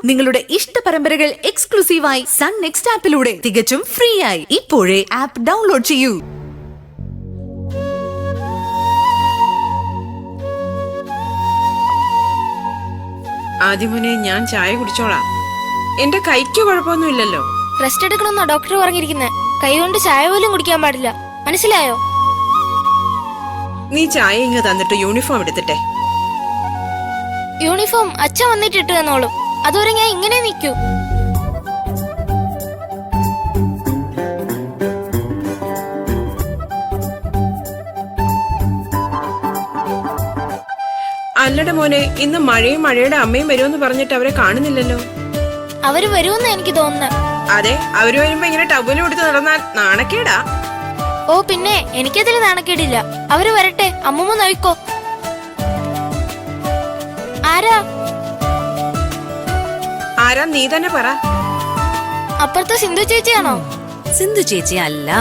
നിങ്ങളുടെ ഇഷ്ട പരമ്പരകൾ എക്സ്ക്ലൂസീവായി സൺ നെക്സ്റ്റ് ആപ്പിലൂടെ തികച്ചും ഫ്രീ ആയി ഇപ്പോഴേ ആപ്പ് ഡൗൺലോഡ് ചെയ്യൂ. ആദ്യമോനെ ഞാൻ ചായ കുടിച്ചോളാം. എന്റെ കൈക്ക് കുഴപ്പമൊന്നുമില്ലല്ലോ. റെസ്റ്റ് എടുക്കണമെന്നാ ഡോക്ടർ പറഞ്ഞിരിക്കുന്നത്. കൈ കൊണ്ട് ചായ പോലും കുടിക്കാൻ പാടില്ല, മനസ്സിലായോ? നീ ചായ ഇങ്ങ് തന്നിട്ട് യൂണിഫോം എടുത്തിട്ടെ. യൂണിഫോം അച്ഛൻ വന്നിട്ട് ഇട്ട് തന്നോളും. അതുവരെ ഞാൻ ഇങ്ങനെ നിൽക്കൂ. അല്ലട മോനെ, ഇന്ന് മഴയും മഴയുടെ അമ്മയും വരുമെന്ന് പറഞ്ഞിട്ട് അവരെ കാണുന്നില്ലല്ലോ. അവര് വരുമെന്ന് എനിക്ക് തോന്നുന്നത്. അതെ, അവര് വരുമ്പോ ഇങ്ങനെ ടവലും എടുത്ത് നടന്നാൽ നാണക്കേടാ. ഓ പിന്നെ, എനിക്കതിൽ നാണക്കേടില്ല. അവര് വരട്ടെ, അമ്മൂമ്മ നോയിക്കോ. ആരാ ആരാ നീ തന്നെ പറ. അപ്പുറത്തെ സിന്ധു ചേച്ചിയാണോ? സിന്ധു ചേച്ചി അല്ല.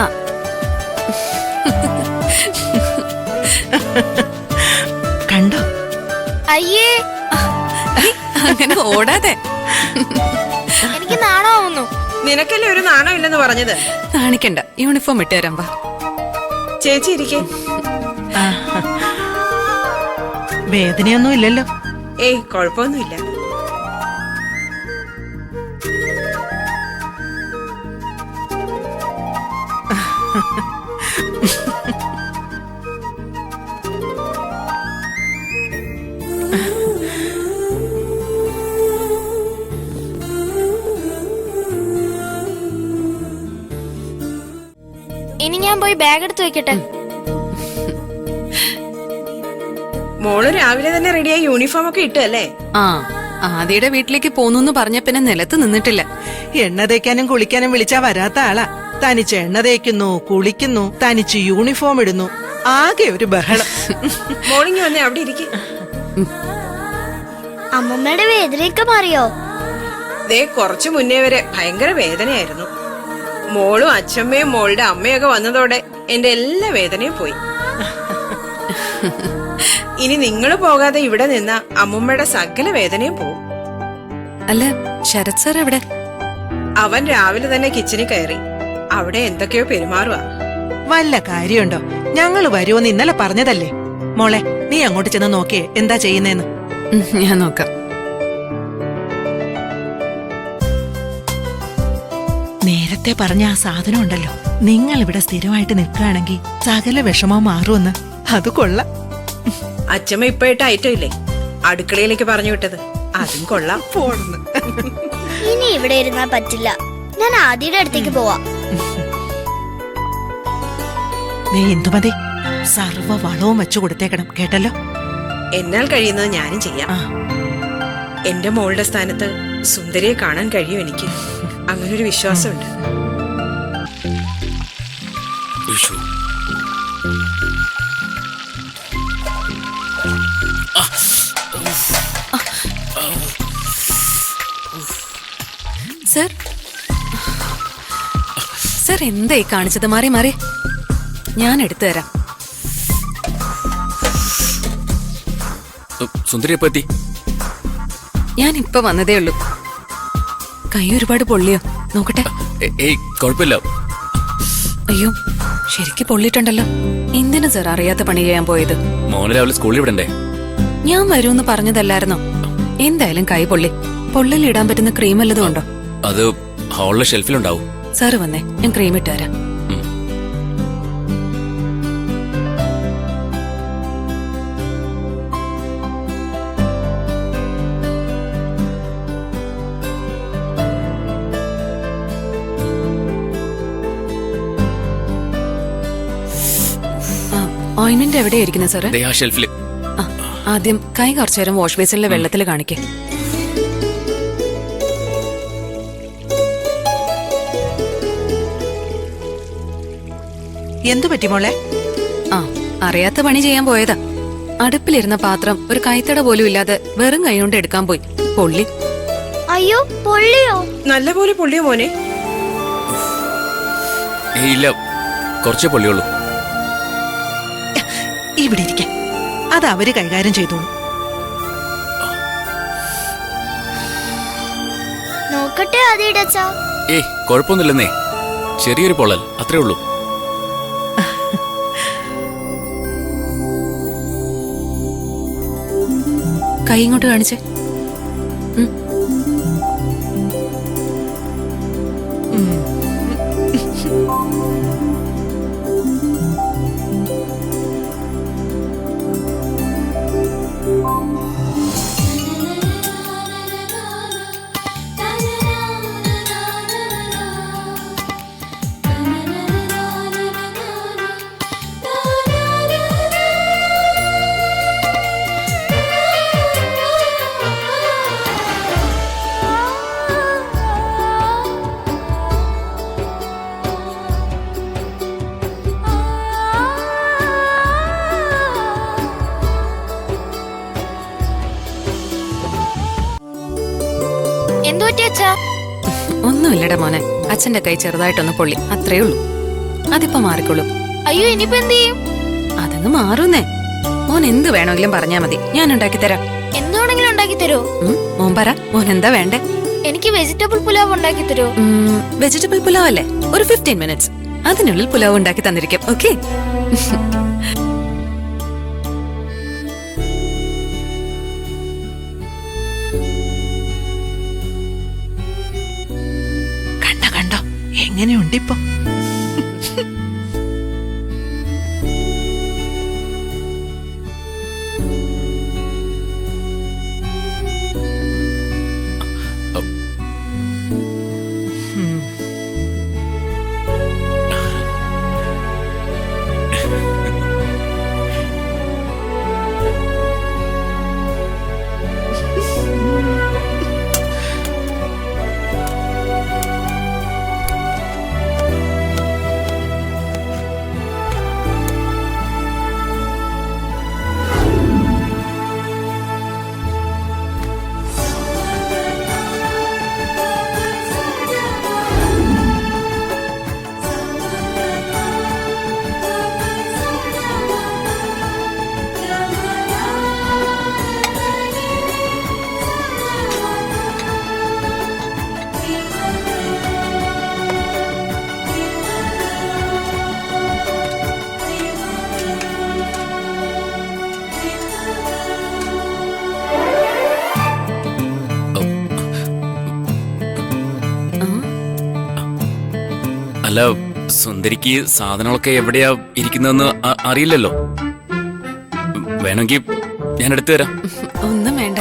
കണ്ടോ? അയ്യേ, അങ്ങനെ ഓടാതെ. എനിക്ക് നാണാവുന്നു. നിനക്കല്ലേ ഒരു നാണം ഇല്ലെന്ന് പറഞ്ഞത്. കാണിക്കണ്ട, യൂണിഫോം ഇട്ട് തരാം. ചേച്ചി ഇരിക്കേ. വേദനയൊന്നും ഇല്ലല്ലോ? ഏയ്, കുഴപ്പമൊന്നുമില്ല. ഇനി ഞാൻ പോയി ബാഗ് എടുത്ത് വെക്കട്ടെ. മോള് രാവിലെ തന്നെ റെഡിയായി യൂണിഫോം ഒക്കെ ഇട്ടല്ലേ? ആ, ആദിയുടെ വീട്ടിലേക്ക് പോന്നു പറഞ്ഞ പിന്നെ നിലത്ത് നിന്നിട്ടില്ല. എണ്ണ തേക്കാനും കുളിക്കാനും വിളിച്ചാ വരാത്ത ആളാ. തനിച്ച് എണ്ണ തേക്കുന്നു, കുളിക്കുന്നു, തനിച്ച് യൂണിഫോം ഇടുന്നു. ആകെ ഒരു ബഹളം. മോർണിംഗ് വന്നേ, അവിടെ ഇരിക്കും. അമ്മമ്മയുടെ വേദനയൊക്കെ മാറിയോ? ദേ, കുറച്ചു മുന്നേ വരെ ഭയങ്കര വേദനയായിരുന്നു. മോളും അച്ഛമ്മയും മോളുടെ അമ്മയൊക്കെ വന്നതോടെ എന്റെ എല്ലാ വേദനയും പോയി. ഇനി നിങ്ങൾ പോകാതെ ഇവിടെ നിന്ന അമ്മുമ്മയുടെ സകല വേദനയും പോവും. അല്ല, ശരത് സാർ എവിടെ? അവൻ രാവിലെ തന്നെ കിച്ചണിൽ കയറി. അവിടെ എന്തൊക്കെയോ പെരുമാറുക. വല്ല കാര്യമുണ്ടോ? ഞങ്ങള് വരുമെന്ന് ഇന്നലെ പറഞ്ഞതല്ലേ. മോളെ, നീ അങ്ങോട്ട് ചെന്ന് നോക്കിയേ എന്താ ചെയ്യുന്നേന്ന്. ഞാൻ നോക്കാം. നേരത്തെ പറഞ്ഞ ആ സാധനം ഉണ്ടല്ലോ, നിങ്ങൾ ഇവിടെ സ്ഥിരമായിട്ട് നിൽക്കുകയാണെങ്കിൽ സകല വിഷമം മാറുമെന്ന്. അത് കൊള്ളാം. അച്ഛമ്മ ഇപ്പൊ ഇട്ട ഐറ്റം ഇല്ലേ, അടുക്കളയിലേക്ക് പറഞ്ഞു വിട്ടത്, അതും കൊള്ളാം. പോണെന്ന്. ഇനി ഇവിടെ ഇരുന്നാ പറ്റില്ല. ഞാൻ ആദിയുടെ അടുത്തേക്ക് പോവാ. നീ എന്തുമതി സർവ്വ വളവും വെച്ചു കൊടുത്തേക്കണം, കേട്ടല്ലോ? എന്നാൽ കഴിയുന്നത് ഞാനും ചെയ്യാം. എന്റെ മോളുടെ സ്ഥാനത്ത് സുന്ദരിയെ കാണാൻ കഴിയും എനിക്ക്. അങ്ങനൊരു വിശ്വാസമുണ്ട്. സർ, സർ എന്തായി കാണിച്ചത്? മാറി മാറി, ഞാൻ എടുത്തു തരാം. സുന്ദരിയെപ്പറ്റി ഞാൻ ഇപ്പൊ വന്നതേ ഉള്ളൂ. കൈ ഒരുപാട് പൊള്ളിയോ? നോക്കട്ടെ. ഏയ്, കുഴപ്പമില്ല. അയ്യോ, ശരിക്ക് പൊള്ളിട്ടുണ്ടല്ലോ. എന്തിനാ സർ അറിയാത്ത പണി ചെയ്യാൻ പോയത്? മോനെ രാവിലെ സ്കൂളിൽ വിടണ്ടേ? ഞാൻ വരൂന്ന് പറഞ്ഞതല്ലായിരുന്നോ? എന്തായാലും കൈ പൊള്ളി. പൊള്ളിലിടാൻ പറ്റുന്ന ക്രീം വല്ലതും ഉണ്ടോ? അത് ഹാളിലെ ഷെൽഫിലുണ്ടാവും. സാറ് വന്നേ, ഞാൻ ക്രീം ഇട്ട് തരാം. ഓയിന്റ്മെന്റ് എവിടെയായിരിക്കുന്നത് സാറ്? ആ ഷെൽഫില്. ആദ്യം കൈ കുറച്ചു നേരം വാഷ് ബേസിനിലെ വെള്ളത്തിൽ കാണിക്കേ. എന്തു പറ്റി മോളെ? ആ, അറിയാത്ത പണി ചെയ്യാൻ പോയതാ. അടുപ്പിലിരുന്ന പാത്രം ഒരു കൈത്തട പോലും ഇല്ലാതെ വെറും കൈ കൊണ്ട് എടുക്കാൻ പോയി. പൊള്ളി. അയ്യോ, പൊള്ളിയോ? നല്ല പോലെ പൊള്ളിയോ മോനെ? ഇല്ല, കുറച്ചേ പൊള്ളിയുള്ളൂ. ഇവിടെ ഇരിക്കാൻ, അത് അവര് കൈകാര്യം ചെയ്തോളൂ. നോക്കട്ടെ ആദ്യയുടെ അച്ഛാ. ഏയ് കുഴപ്പമൊന്നുമില്ലെന്നേ, ചെറിയൊരു പൊള്ളൽ അത്രേ ഉള്ളൂ. കൈ ഇങ്ങോട്ട് കാണിച്ചേ. എന്തു പറ്റി അച്ഛാ? ഒന്നുമില്ലടാ മോനെ, അച്ഛന്റെ കൈ ചെറുതായിട്ടൊന്ന് പൊള്ളി, അത്രേ ഉള്ളൂ. അതിപ്പോ മാറിക്കൊള്ളും. അയ്യോ, ഇനിയിപ്പോ എന്ത് ചെയ്യും? അതങ്ങ് മാറുന്നേ. മോൻ എന്ത് വേണമെങ്കിലും പറഞ്ഞാ മതി, ഞാൻ ഉണ്ടാക്കി തരാം. എന്തുവാണെങ്കിലും ഉണ്ടാക്കി തരോ? മോൻ പറ, മോൻ എന്താ വേണ്ടേ? എനിക്ക് വെജിറ്റബിൾ പുലാവ് ഉണ്ടാക്കി തരോ? വെജിറ്റബിൾ പുലാവ് അല്ലേ? ഒരു 15 മിനിറ്റ്സ്, അതിനുള്ളിൽ പുലാവ് ഉണ്ടാക്കി തന്നിരിക്കും. ഓക്കെ? കണ്ടോ കണ്ടോ എങ്ങനെയുണ്ടിപ്പോ? അല്ല, സുന്ദരിക്ക് സാധനങ്ങളൊക്കെ എവിടെയാ ഇരിക്കുന്നതെന്ന് അറിയില്ലല്ലോ. വേണമെങ്കിൽ ഞാൻ എടുത്തു തരാം. ഒന്നും വേണ്ട,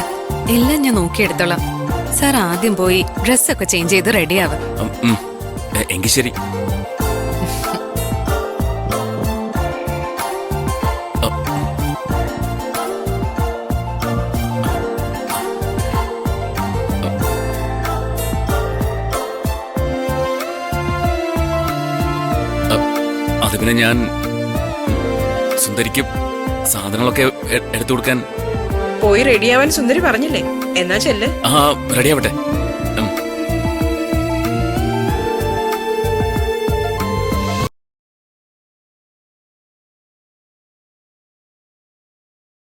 എല്ലാം ഞാൻ നോക്കിയെടുത്തോളാം. സാർ ആദ്യം പോയി ഡ്രസ്സൊക്കെ ചേഞ്ച് ചെയ്ത് റെഡിയാവും. എങ്കിൽ ശരി. അത് പിന്നെ ഞാൻ സുന്ദരിക്ക് സാധനങ്ങളൊക്കെ എടുത്തു കൊടുക്കാൻ പോയി റെഡിയാവാൻ സുന്ദരി പറഞ്ഞില്ലേ? എന്നാ ചെല്ല്. റെഡിയാവട്ടെ.